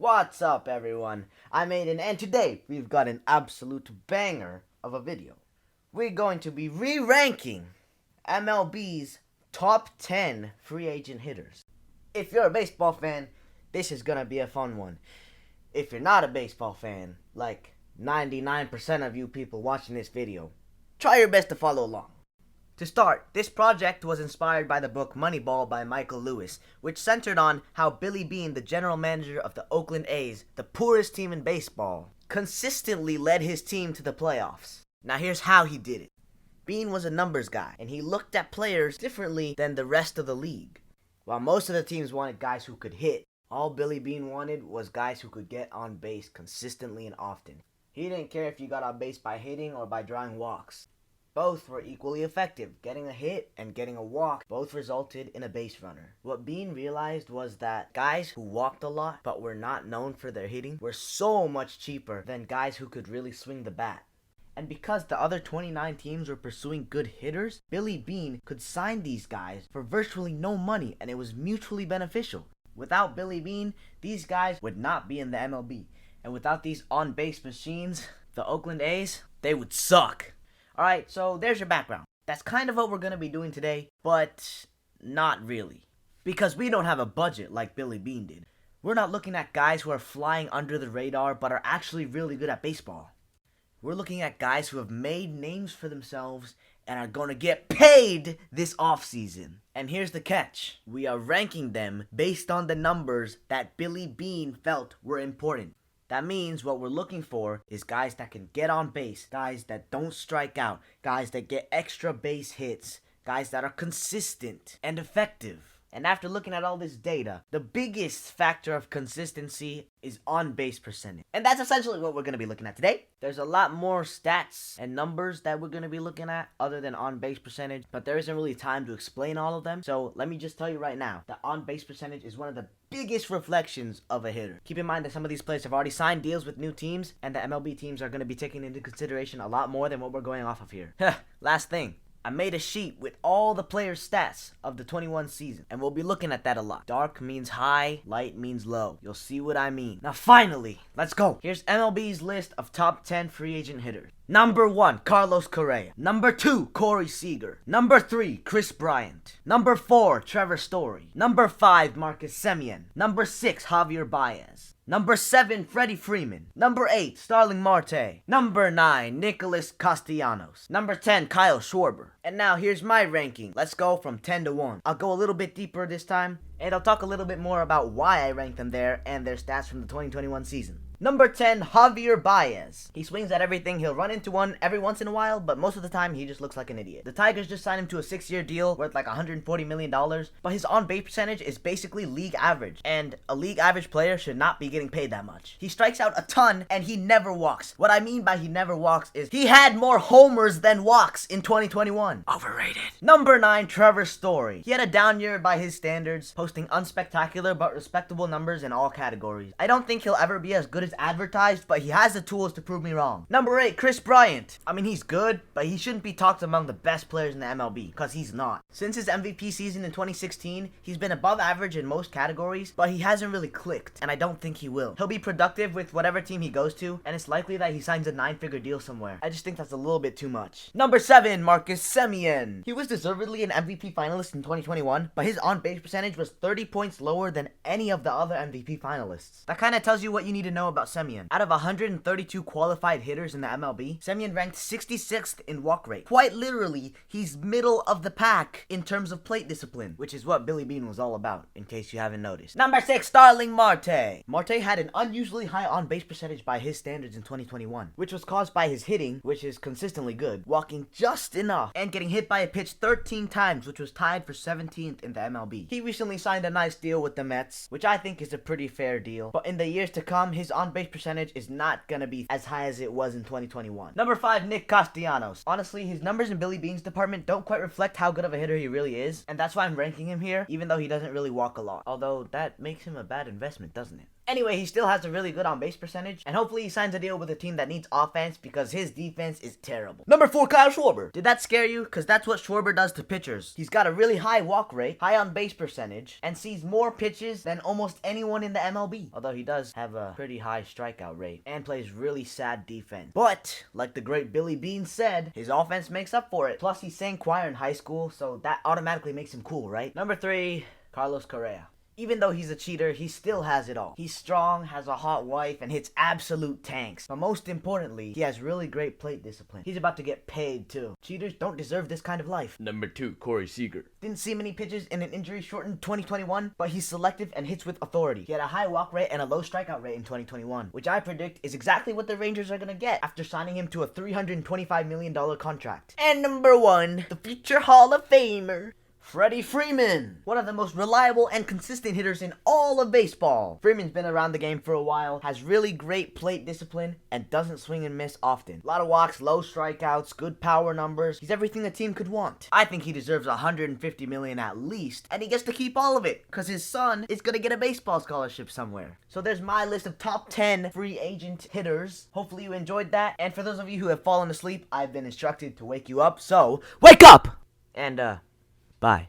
What's up, everyone? I'm Aiden, and today we've got an absolute banger of a video. We're going to be re-ranking MLB's top 10 free agent hitters. If you're a baseball fan, this is gonna be a fun one. If you're not a baseball fan, like 99% of you people watching this video, try your best to follow along. To start, this project was inspired by the book Moneyball by Michael Lewis, which centered on how Billy Beane, the general manager of the Oakland A's, the poorest team in baseball, consistently led his team to the playoffs. Now here's how he did it. Beane was a numbers guy, and he looked at players differently than the rest of the league. While most of the teams wanted guys who could hit, all Billy Beane wanted was guys who could get on base consistently and often. He didn't care if you got on base by hitting or by drawing walks. Both were equally effective. Getting a hit and getting a walk both resulted in a base runner. What Beane realized was that guys who walked a lot but were not known for their hitting were so much cheaper than guys who could really swing the bat. And because the other 29 teams were pursuing good hitters, Billy Beane could sign these guys for virtually no money, and it was mutually beneficial. Without Billy Beane, these guys would not be in the MLB. And without these on-base machines, the Oakland A's, they would suck. Alright, so there's your background. That's kind of what we're going to be doing today, but not really. Because we don't have a budget like Billy Beane did. We're not looking at guys who are flying under the radar but are actually really good at baseball. We're looking at guys who have made names for themselves and are going to get paid this offseason. And here's the catch. We are ranking them based on the numbers that Billy Beane felt were important. That means what we're looking for is guys that can get on base, guys that don't strike out, guys that get extra base hits, guys that are consistent and effective. And after looking at all this data, the biggest factor of consistency is on-base percentage. And that's essentially what we're going to be looking at today. There's a lot more stats and numbers that we're going to be looking at other than on-base percentage, but there isn't really time to explain all of them. So let me just tell you right now, that on-base percentage is one of the biggest reflections of a hitter. Keep in mind that some of these players have already signed deals with new teams, and the MLB teams are going to be taking into consideration a lot more than what we're going off of here. Last thing. I made a sheet with all the players' stats of the 21 season, and we'll be looking at that a lot. Dark means high, light means low. You'll see what I mean. Now finally, let's go. Here's MLB's list of top 10 free agent hitters. Number 1, Carlos Correa. Number 2, Corey Seager. Number 3, Kris Bryant. Number 4, Trevor Story. Number 5, Marcus Semien. Number 6, Javier Baez. Number 7, Freddie Freeman. Number 8, Starling Marte. Number 9, Nicholas Castellanos. Number 10, Kyle Schwarber. And now here's my ranking. Let's go from 10 to 1. I'll go a little bit deeper this time, and I'll talk a little bit more about why I ranked them there and their stats from the 2021 season. Number 10, Javier Baez. He swings at everything. He'll run into one every once in a while, but most of the time he just looks like an idiot. The Tigers just signed him to a 6-year deal worth like $140 million, but his on-base percentage is basically league average, and a league average player should not be getting paid that much. He strikes out a ton, and he never walks. What I mean by he never walks is he had more homers than walks in 2021. Overrated. Number 9, Trevor Story. He had a down year by his standards, posting unspectacular but respectable numbers in all categories. I don't think he'll ever be as good as advertised, but he has the tools to prove me wrong. Number 8, Kris Bryant. I mean, he's good, but he shouldn't be talked among the best players in the MLB, because he's not. Since his MVP season in 2016, he's been above average in most categories, but he hasn't really clicked, and I don't think he will. He'll be productive with whatever team he goes to, and it's likely that he signs a 9-figure deal somewhere. I just think that's a little bit too much. Number 7, Marcus Semien. He was deservedly an MVP finalist in 2021, but his on-base percentage was 30 points lower than any of the other MVP finalists. That kind of tells you what you need to know about Semien. Out of 132 qualified hitters in the MLB, Semien ranked 66th in walk rate. Quite literally, he's middle of the pack in terms of plate discipline, which is what Billy Beane was all about, in case you haven't noticed. Number 6, Starling Marte. Marte had an unusually high on-base percentage by his standards in 2021, which was caused by his hitting, which is consistently good, walking just enough, and getting hit by a pitch 13 times, which was tied for 17th in the MLB. He recently signed a nice deal with the Mets, which I think is a pretty fair deal, but in the years to come, his on-base percentage is not gonna be as high as it was in 2021. Number 5, Nick Castellanos. Honestly, his numbers in Billy Beane's department don't quite reflect how good of a hitter he really is, and that's why I'm ranking him here, even though he doesn't really walk a lot. Although, that makes him a bad investment, doesn't it? Anyway, he still has a really good on-base percentage, and hopefully he signs a deal with a team that needs offense because his defense is terrible. Number 4, Kyle Schwarber. Did that scare you? Because that's what Schwarber does to pitchers. He's got a really high walk rate, high on-base percentage, and sees more pitches than almost anyone in the MLB. Although he does have a pretty high strikeout rate and plays really sad defense. But, like the great Billy Beane said, his offense makes up for it. Plus, he sang choir in high school, so that automatically makes him cool, right? Number 3, Carlos Correa. Even though he's a cheater, he still has it all. He's strong, has a hot wife, and hits absolute tanks. But most importantly, he has really great plate discipline. He's about to get paid too. Cheaters don't deserve this kind of life. Number 2, Corey Seager. Didn't see many pitches in an injury-shortened 2021, but he's selective and hits with authority. He had a high walk rate and a low strikeout rate in 2021, which I predict is exactly what the Rangers are gonna get after signing him to a $325 million contract. And number 1, the future Hall of Famer, Freddie Freeman, one of the most reliable and consistent hitters in all of baseball. Freeman's been around the game for a while, has really great plate discipline, and doesn't swing and miss often. A lot of walks, low strikeouts, good power numbers. He's everything a team could want. I think he deserves $150 million at least, and he gets to keep all of it, because his son is going to get a baseball scholarship somewhere. So there's my list of top 10 free agent hitters. Hopefully you enjoyed that, and for those of you who have fallen asleep, I've been instructed to wake you up, so wake up! And, bye.